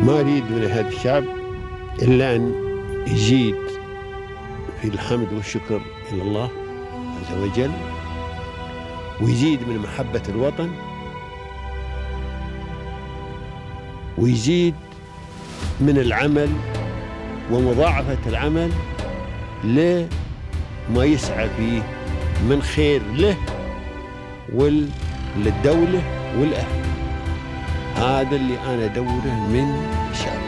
ما أريد من هذا الشعب إلا أن يزيد في الحمد والشكر إلى الله عز وجل، ويزيد من محبة الوطن، ويزيد من العمل ومضاعفة العمل لما يسعى فيه من خير له وللدولة والأهل. هذا اللي أنا أدوره من الشعب،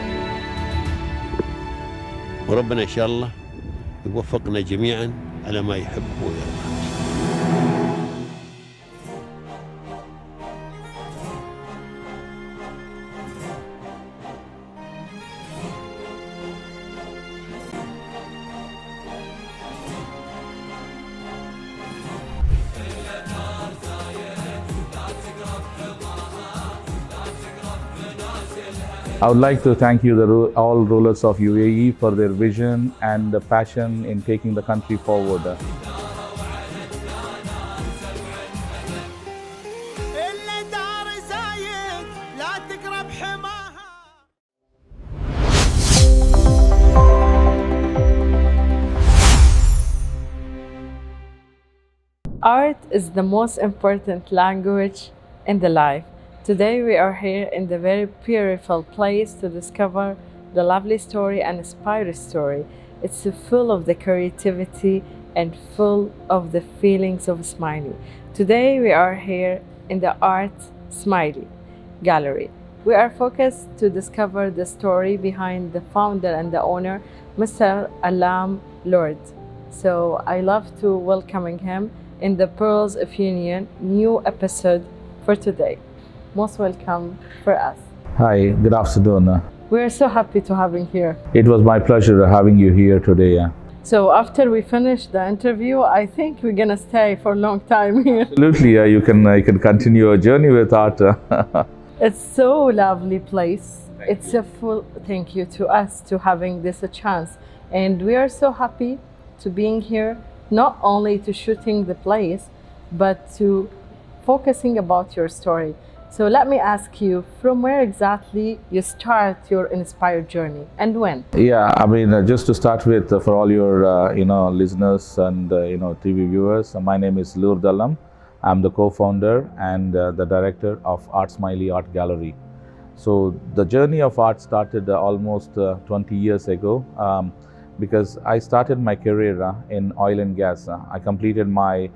وربنا إن شاء الله يوفقنا جميعا على ما يحب ويرضى. I would like to thank you, all rulers of UAE, for their vision and the passion in taking the country forward. Art is the most important language in the life. Today we are here in the very beautiful place to discover the lovely story and inspiring story. It's full of the creativity and full of the feelings of Smiley. Today we are here in the art Smiley gallery. We are focused to discover the story behind the founder and the owner, Mr. Allam Lurdh. So I love to welcoming him in the Pearls of Union new episode for today. Most welcome for us. Hi, good afternoon. We are so happy to having here. It was my pleasure having you here today. So after we finish the interview, I think we're gonna stay for a long time here. Absolutely, you can continue your journey with art. It's so lovely place. It's a full thank you to us to having this a chance, and we are so happy to being here, not only to shooting the place, but to focusing about your story. So let me ask you, from where exactly you start your inspired journey and when? Yeah, I mean, just to start with, for all your listeners and TV viewers, my name is Lurdh Allam. I'm the co-founder and the director of Art Smiley Art Gallery. So the journey of art started almost 20 years ago. Because I started my career in oil and gas. I completed my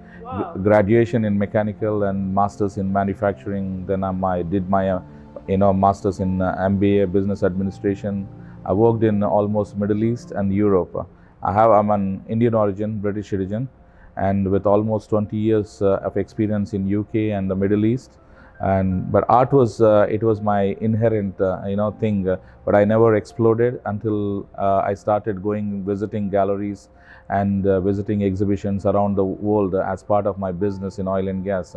graduation in mechanical and masters in manufacturing. Then I did my masters in MBA business administration. I worked in almost Middle East and Europe. I'm an Indian origin, British citizen, and with almost 20 years of experience in UK and the Middle East. But art was it was my inherent thing, but I never explored until I started visiting galleries and visiting exhibitions around the world as part of my business in oil and gas.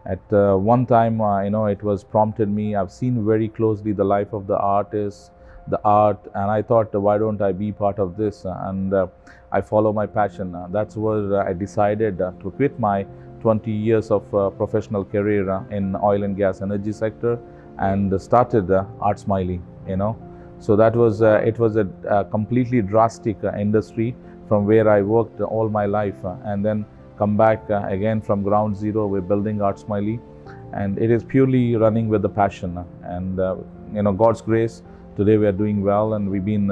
At one time, it was prompted me. I've seen very closely the life of the artist, the art, and I thought, why don't I be part of this? And I follow my passion. That's where I decided to quit my 20 years of professional career in oil and gas energy sector and started Art Smiley, So that was, it was a completely drastic industry from where I worked all my life and then come back again from ground zero. We're building Art Smiley and it is purely running with the passion and God's grace. Today we are doing well and we've been,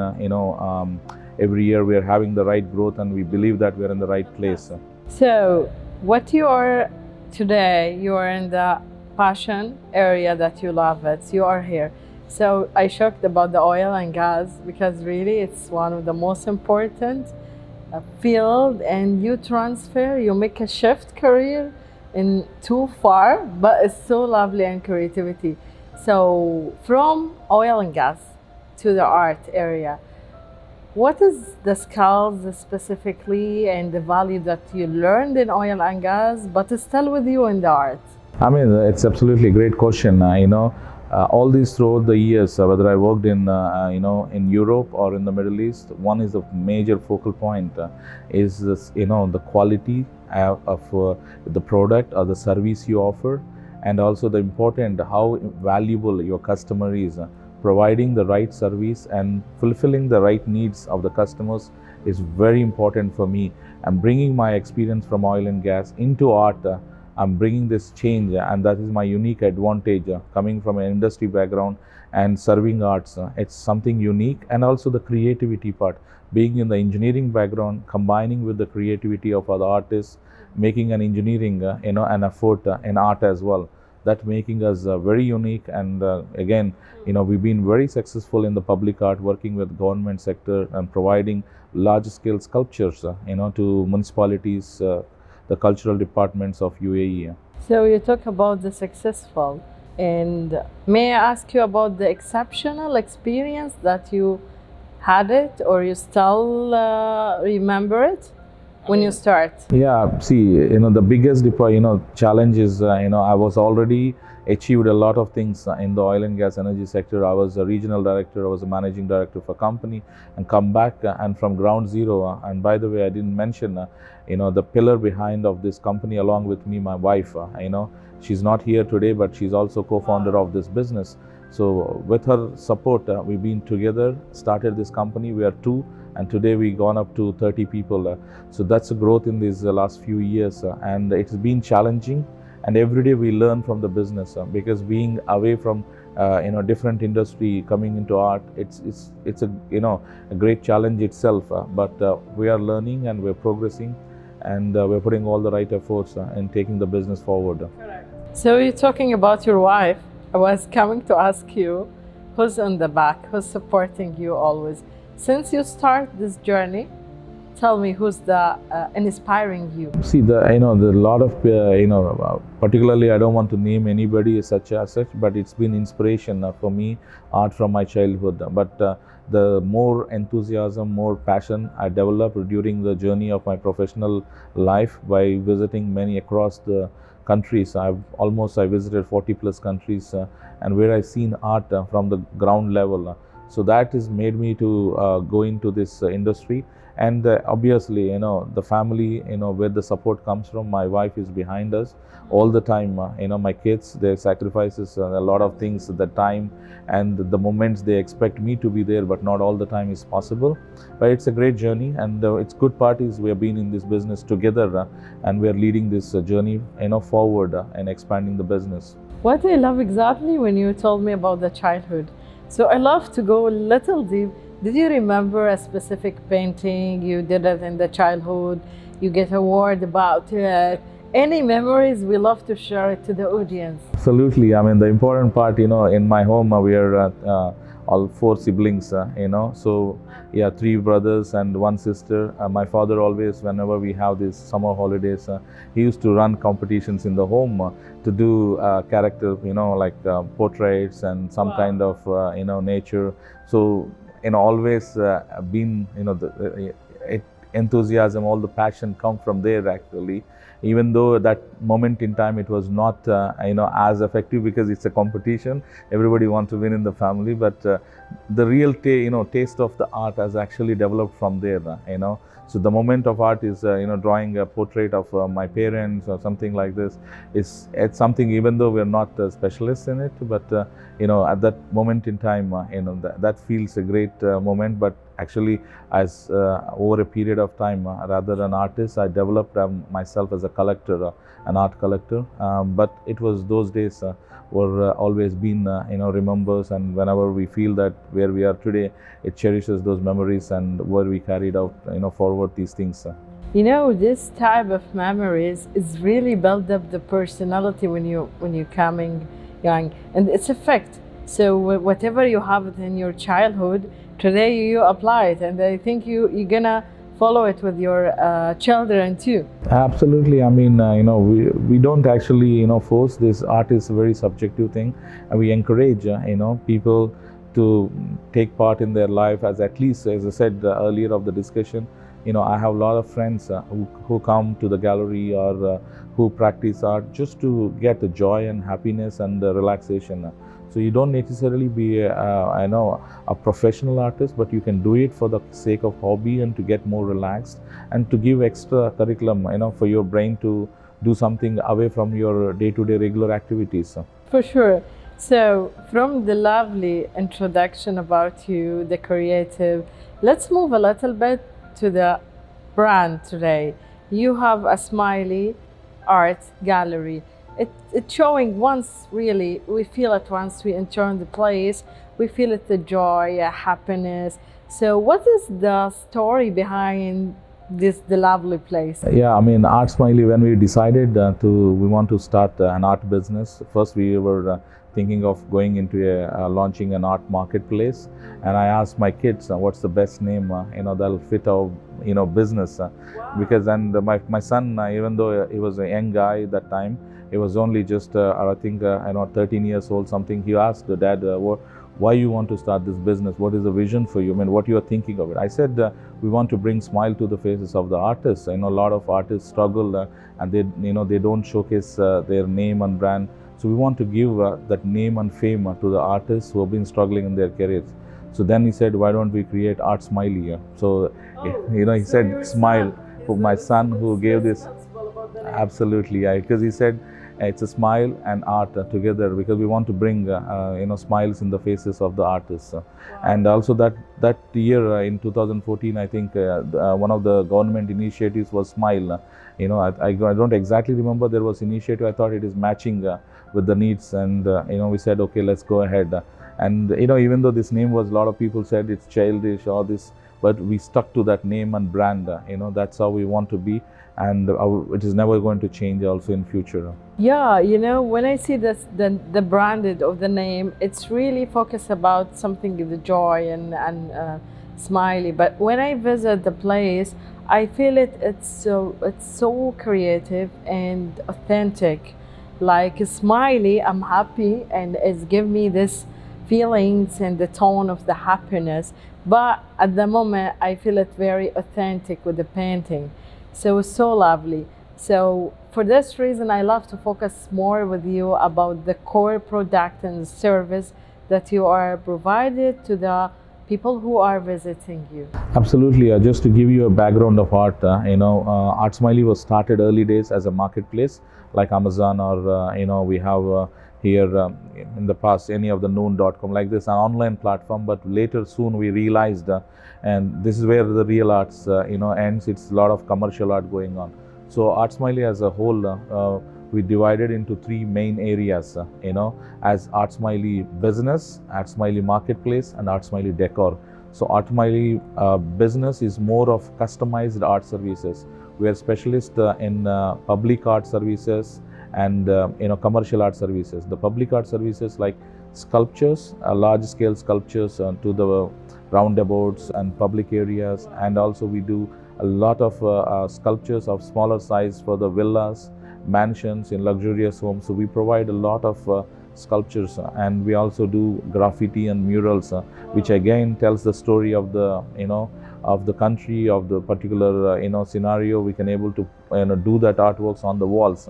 every year we are having the right growth and we believe that we're in the right place. So what you are today, you are in the passion area that you love it. You are here. So I shocked about the oil and gas because really it's one of the most important field, and you transfer, you make a shift career in too far, but it's so lovely and creativity. So from oil and gas to the art area, what is the skills specifically and the value that you learned in oil and gas, but is still with you in the art? I mean, it's absolutely a great question. All these throughout the years, whether I worked in in Europe or in the Middle East, one is a major focal point is this, the quality of the product or the service you offer, and also the important how valuable your customer is providing the right service and fulfilling the right needs of the customers is very important for me. I'm bringing my experience from oil and gas into art. I'm bringing this change, and that is my unique advantage coming from an industry background and serving arts. It's something unique, and also the creativity part. Being in the engineering background, combining with the creativity of other artists, making an engineering, an effort in art as well. That making us very unique, and again, we've been very successful in the public art, working with government sector and providing large scale sculptures, to municipalities, the cultural departments of UAE. So you talk about the successful, and may I ask you about the exceptional experience that you had it, or you still remember it when you start? Yeah, see, the biggest challenge is, I was already achieved a lot of things in the oil and gas energy sector. I was a regional director, I was a managing director for a company, and come back and from ground zero. And by the way, I didn't mention, the pillar behind of this company along with me, my wife. She's not here today, but she's also co-founder of this business. So with her support, we've been together, started this company. We are two, and today we gone up to 30 people. So that's a growth in these last few years, and it's been challenging. And every day we learn from the business, because being away from different industry, coming into art, it's a great challenge itself. But we are learning and we're progressing, and we're putting all the right efforts in taking the business forward. Correct. So you're talking about your wife. I was coming to ask you, who's on the back, who's supporting you always? Since you start this journey, tell me who's the inspiring you. See, the lot of particularly, I don't want to name anybody such, but it's been inspiration for me, art from my childhood. But the more enthusiasm, more passion I developed during the journey of my professional life by visiting many across the countries. I visited 40 plus countries, and where I've seen art from the ground level. So that has made me to go into this industry. And obviously, the family, where the support comes from. My wife is behind us all the time. My kids, their sacrifices, a lot of things, the time and the moments they expect me to be there, but not all the time is possible. But it's a great journey, and it's good part is we have been in this business together, and we are leading this journey, forward and expanding the business. What I love exactly when you told me about the childhood. So I love to go a little deep. Did you remember a specific painting you did it in the childhood? You get a word about it? Any memories? We love to share it to the audience. Absolutely. I mean, the important part, in my home, we are all four siblings, so yeah, 3 brothers and 1 sister. My father always, whenever we have these summer holidays, he used to run competitions in the home to do character, like portraits and some kind of, nature. So, always been, the enthusiasm, all the passion come from there actually. Even though that moment in time it was not, as effective because it's a competition. Everybody wants to win in the family, but the real taste of the art has actually developed from there. So the moment of art is, drawing a portrait of my parents or something like this. It's something, even though we're not specialists in it, but at that moment in time, that feels a great moment. But actually, as over a period of time, rather than artist, I developed myself as a collector, an art collector. But it was those days were always been, remembers, and whenever we feel that where we are today, it cherishes those memories and where we carried out, forward these things. This type of memories is really build up the personality when you're coming young, and it's a fact. So whatever you have in your childhood, today you apply it, and I think you're gonna follow it with your children too. Absolutely. I mean, we don't actually, force this. Art is a very subjective thing, and we encourage, people to take part in their life, as at least, as I said earlier of the discussion, I have a lot of friends who come to the gallery or who practice art just to get the joy and happiness and relaxation. So you don't necessarily be a professional artist, but you can do it for the sake of hobby and to get more relaxed and to give extra curriculum, for your brain to do something away from your day-to-day regular activities. For sure. So, from the lovely introduction about you, the creative, let's move a little bit to the brand today. You have a Smiley art gallery. It's showing once really, we feel it once we enter the place, we feel it the joy, happiness. So, what is the story behind this the lovely place? Yeah, I mean, Art Smiley, when we decided we want to start an art business, first we were thinking of going into launching an art marketplace, and I asked my kids, what's the best name, that'll fit our, business, because my son, even though he was a young guy at that time, he was only just, I think, 13 years old, something. He asked the dad, why you want to start this business? What is the vision for you? I mean, what you are thinking of it? I said, we want to bring smile to the faces of the artists. I know a lot of artists struggle and they don't showcase their name and brand. So we want to give that name and fame to the artists who have been struggling in their careers. So then he said, why don't we create Art Smiley? So, he said smile. For my son who gave this, absolutely, yeah, because he said, it's a smile and art together, because we want to bring smiles in the faces of the artists. And also that year in 2014, I think one of the government initiatives was Smile. I don't exactly remember, there was initiative. I thought it is matching with the needs, and we said, okay, let's go ahead. And even though this name was, a lot of people said it's childish or this, but we stuck to that name and brand. That's how we want to be, and it is never going to change also in future. Yeah, when I see this, the branded of the name, it's really focused about something the joy and Smiley. But when I visit the place, I feel it's so creative and authentic. Like Smiley, I'm happy, and it's give me this feelings and the tone of the happiness. But at the moment, I feel it very authentic with the painting. So it's so lovely. So for this reason, I love to focus more with you about the core product and service that you are provided to the people who are visiting you. Absolutely. Just to give you a background of art, Art Smiley was started early days as a marketplace like Amazon, or we have here in the past any of the noon.com, like this, an online platform. But later soon we realized, and this is where the real arts ends. It's a lot of commercial art going on. So Art Smiley as a whole, we divided into three main areas, as Art Smiley business, Art Smiley marketplace, and Art Smiley decor. So Art Smiley business is more of customized art services. We are specialists in public art services and commercial art services. The public art services like sculptures, large scale sculptures to the roundabouts and public areas, and also we do a lot of sculptures of smaller size for the villas, mansions in luxurious homes. So we provide a lot of sculptures, and we also do graffiti and murals, which again tells the story of the of the country, of the particular scenario. We can able to do that artworks on the walls.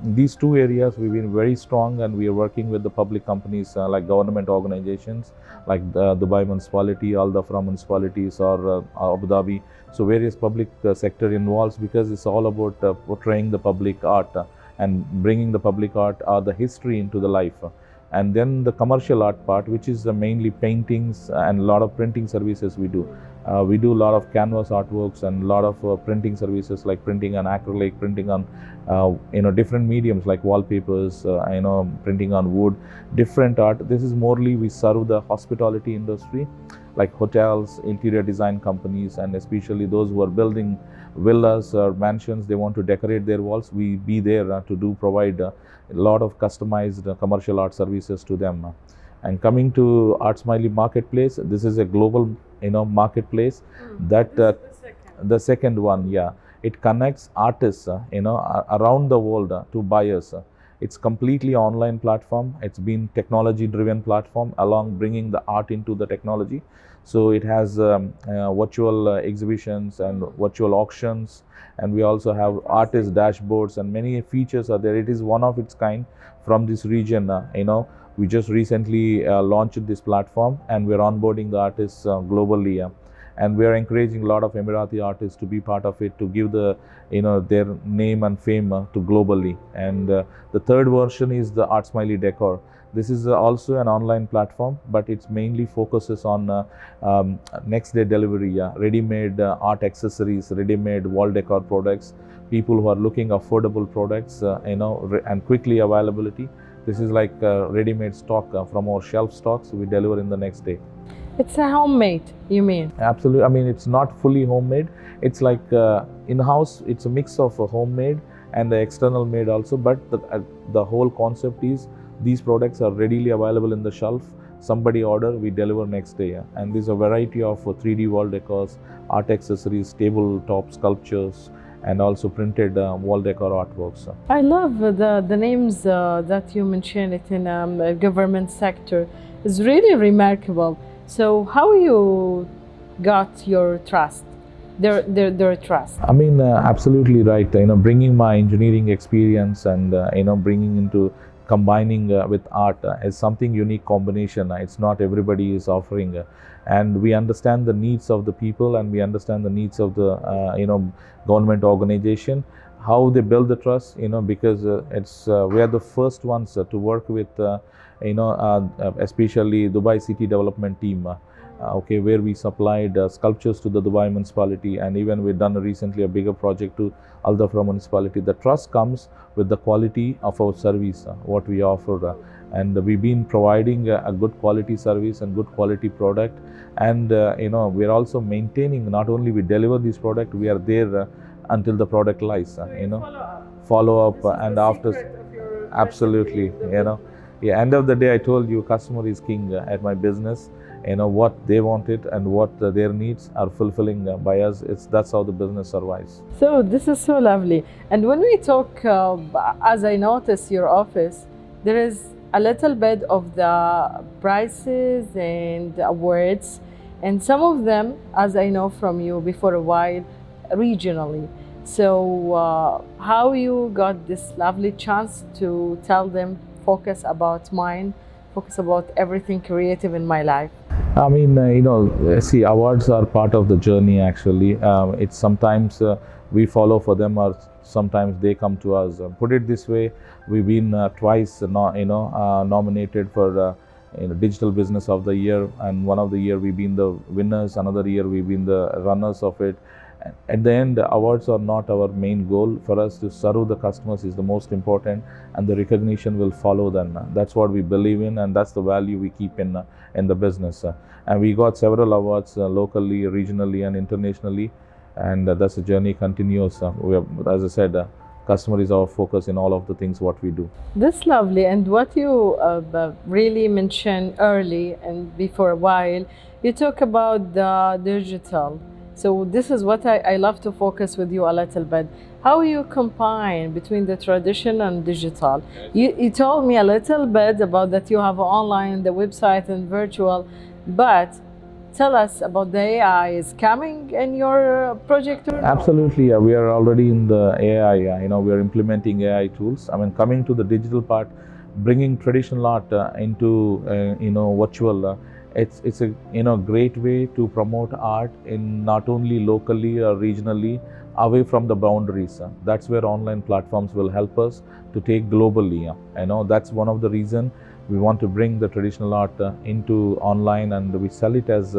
These two areas we've been very strong, and we are working with the public companies like government organizations like the Dubai municipality, Al Dhafra municipalities, or Abu Dhabi. So various public sector involves, because it's all about portraying the public art and bringing the public art or the history into the life. And then the commercial art part, which is mainly paintings and a lot of printing services we do. We do a lot of canvas artworks and a lot of printing services like printing on acrylic, printing on different mediums like wallpapers, printing on wood, different art. This is morely we serve the hospitality industry, like hotels, interior design companies, and especially those who are building villas or mansions. They want to decorate their walls. We be there to provide a lot of customized commercial art services to them. And coming to Art Smiley Marketplace, this is a global marketplace that the second one, yeah, it connects artists around the world to buyers. It's completely online platform. It's been technology driven platform, along bringing the art into the technology. So it has virtual exhibitions and virtual auctions, and we also have artist dashboards, and many features are there. It is one of its kind from this region. We just recently launched this platform, and we're onboarding the artists globally. and we are encouraging a lot of Emirati artists to be part of it, to give the their name and fame to globally. And the third version is the Art Smiley Decor. This is also an online platform, but it's mainly focuses on next day delivery, ready-made art accessories, ready-made wall decor products. People who are looking affordable products, and quickly availability. This is like ready-made stock from our shelf stocks. We deliver in the next day. It's a homemade, you mean? Absolutely. I mean, it's not fully homemade. It's like in-house. It's a mix of homemade and the external made also. But the whole concept is these products are readily available in the shelf. Somebody order, we deliver next day. And there's a variety of 3D wall decors, art accessories, tabletop sculptures, and also printed wall decor artworks. I love the names that you mentioned it in government sector. It's really remarkable. So how you got your trust, their trust? I mean, absolutely right. Bringing my engineering experience and bringing into combining with art is something unique combination. It's not everybody is offering, and we understand the needs of the people, and we understand the needs of the government organization. How they build the trust, because it's we are the first ones to work with, especially Dubai City Development Team. Where we supplied sculptures to the Dubai municipality, and even we've done recently a bigger project to Al Dhafra municipality. The trust comes with the quality of our service, what we offer, and we've been providing a good quality service and good quality product. And we're also maintaining, not only we deliver this product, we are there until the product lies. Follow up, and after, absolutely, end of the day, I told you, customer is king at my business. What they wanted and what their needs are fulfilling by us. That's how the business survives. So this is so lovely. And when we talk, as I notice your office, there is a little bit of the prices and awards, and some of them, as I know from you before a while, regionally. So how you got this lovely chance to tell them, focus about mine, focus about everything creative in my life? I mean, see, awards are part of the journey actually. It's sometimes we follow for them, or sometimes they come to us. Put it this way, we've been twice nominated for Digital Business of the Year, and one of the year we've been the winners, another year we've been the runners of it. At the end, awards are not our main goal. For us to serve the customers is the most important, and the recognition will follow them. That's what we believe in, and that's the value we keep in the business. And we got several awards locally, regionally, and internationally, and that's the journey continues. As I said, customer is our focus in all of the things what we do. That's lovely. And what you really mentioned early and before a while, you talk about the digital. So this is what I love to focus with you a little bit. How you combine between the tradition and digital. You told me a little bit about that you have online, the website and virtual, but tell us about the AI is coming in your project? Absolutely, we are already in the AI, we are implementing AI tools. I mean, coming to the digital part, bringing traditional art into, virtual, it's a great way to promote art in not only locally or regionally, away from the boundaries. That's where online platforms will help us to take globally. That's one of the reasons we want to bring the traditional art into online, and we sell it as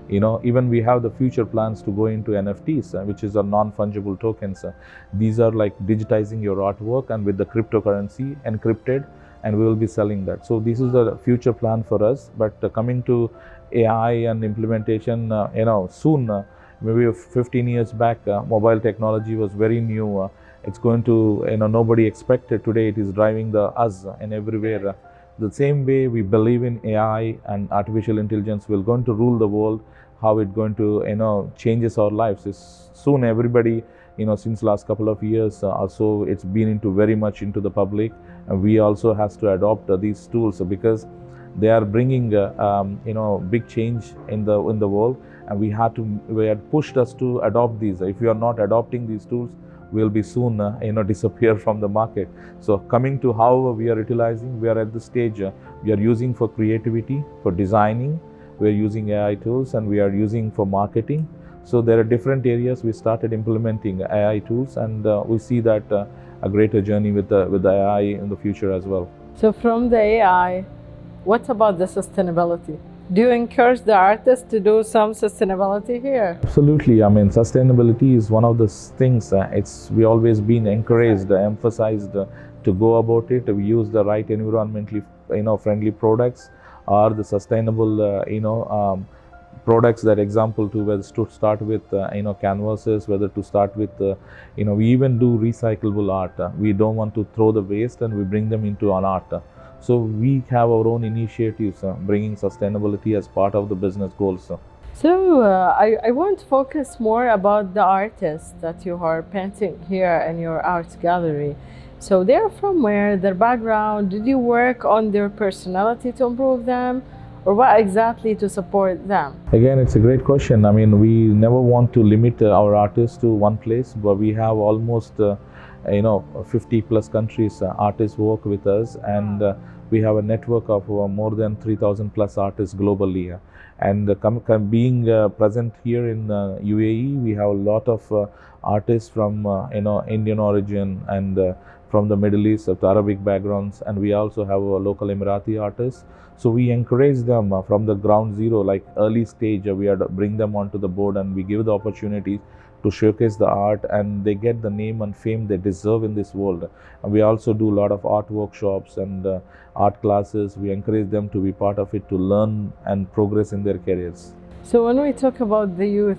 even we have the future plans to go into NFTs, which is a non-fungible tokens. These are like digitizing your artwork and with the cryptocurrency encrypted, and we will be selling that. So this is the future plan for us. But coming to AI and implementation, soon, maybe 15 years back, mobile technology was very new. It's going to, nobody expected. Today it is driving us and everywhere. The same way we believe in AI and artificial intelligence will going to rule the world. How it going to, changes our lives is soon everybody, since last couple of years or so, it's been very much into the public, and we also has to adopt these tools because they are bringing big change in the world, and we had pushed us to adopt these. If we are not adopting these tools, we'll be soon disappear from the market. So coming to how we are utilizing, we are at the stage we are using for creativity, for designing. we're using AI tools and we are using for marketing. So there are different areas we started implementing AI tools, and we see that a greater journey with the AI in the future as well. So from the AI, what about the sustainability? Do you encourage the artists to do some sustainability here? Absolutely. I mean, sustainability is one of the things. We always been encouraged, emphasized to go about it. We use the right environmentally, friendly products, or the sustainable, products. That example to whether to start with, canvases, whether to start with, we even do recyclable art. We don't want to throw the waste, and we bring them into an art. So we have our own initiatives, bringing sustainability as part of the business goals. So I want to focus more about the artists that you are painting here in your art gallery. So they're from where? Their background? Did you work on their personality to improve them? Or what exactly to support them? Again, it's a great question. I mean, we never want to limit our artists to one place, but we have almost 50 plus countries artists work with us, and we have a network of more than 3,000 plus artists globally. And being present here in UAE, we have a lot of artists from Indian origin and from the Middle East, of the Arabic backgrounds, and we also have local Emirati artists. So we encourage them from the ground zero, like early stage, we are to bring them onto the board, and we give the opportunity to showcase the art, and they get the name and fame they deserve in this world. And we also do a lot of art workshops and art classes. We encourage them to be part of it, to learn and progress in their careers. So when we talk about the youth,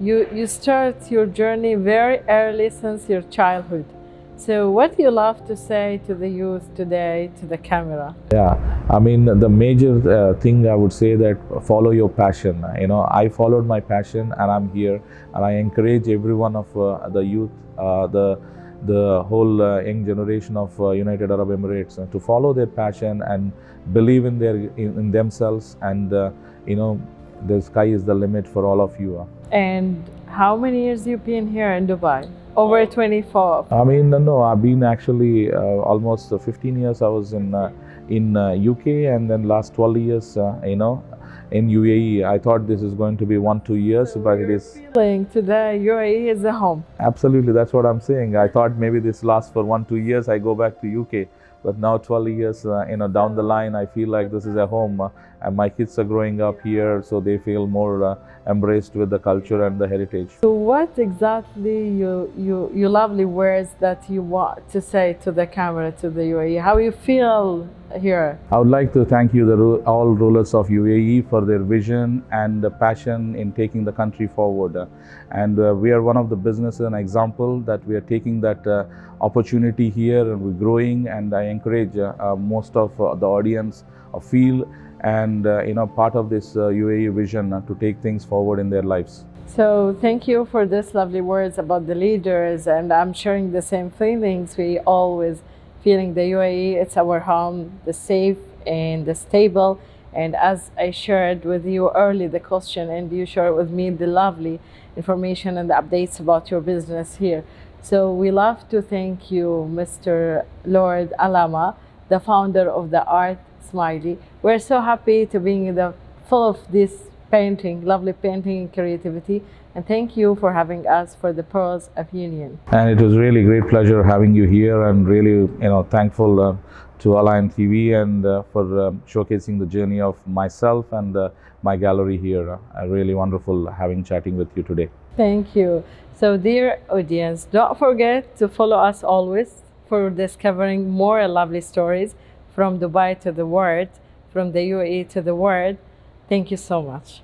you start your journey very early since your childhood. So what do you love to say to the youth today, to the camera? Yeah, I mean, the major thing I would say that follow your passion. I followed my passion, and I'm here, and I encourage every one of the youth, the whole young generation of United Arab Emirates to follow their passion and believe in themselves, and the sky is the limit for all of you. And how many years you've been here in Dubai? Over 24. I mean, no, I've been actually almost 15 years. I was in UK, and then last 12 years, in UAE. I thought this is going to be 1-2 years, but it is. Feeling today, UAE is a home. Absolutely, that's what I'm saying. I thought maybe this lasts for 1-2 years. I go back to UK, but now 12 years, down the line, I feel like this is a home, and my kids are growing up here, so they feel more embraced with the culture and the heritage. So what exactly you lovely words that you want to say to the camera, to the UAE? How you feel here? I would like to thank you, all rulers of UAE, for their vision and the passion in taking the country forward. And we are one of the businesses, an example that we are taking that opportunity here, and we're growing. And I encourage most of the audience feel and part of this UAE vision to take things forward in their lives. So thank you for this lovely words about the leaders, and I'm sharing the same feelings. We always feeling the UAE, it's our home, the safe and the stable. And as I shared with you early the question, and you shared with me the lovely information and the updates about your business here. So we love to thank you, Mr. Lurdh Allam, the founder of the Art Smiley. We're so happy to be full of this painting, lovely painting and creativity. And thank you for having us for the Pearls of Union. And it was really great pleasure having you here, and really thankful to Allam TV and for showcasing the journey of myself and my gallery here. Really wonderful chatting with you today. Thank you. So dear audience, don't forget to follow us always for discovering more lovely stories from Dubai to the world, from the UAE to the world. Thank you so much.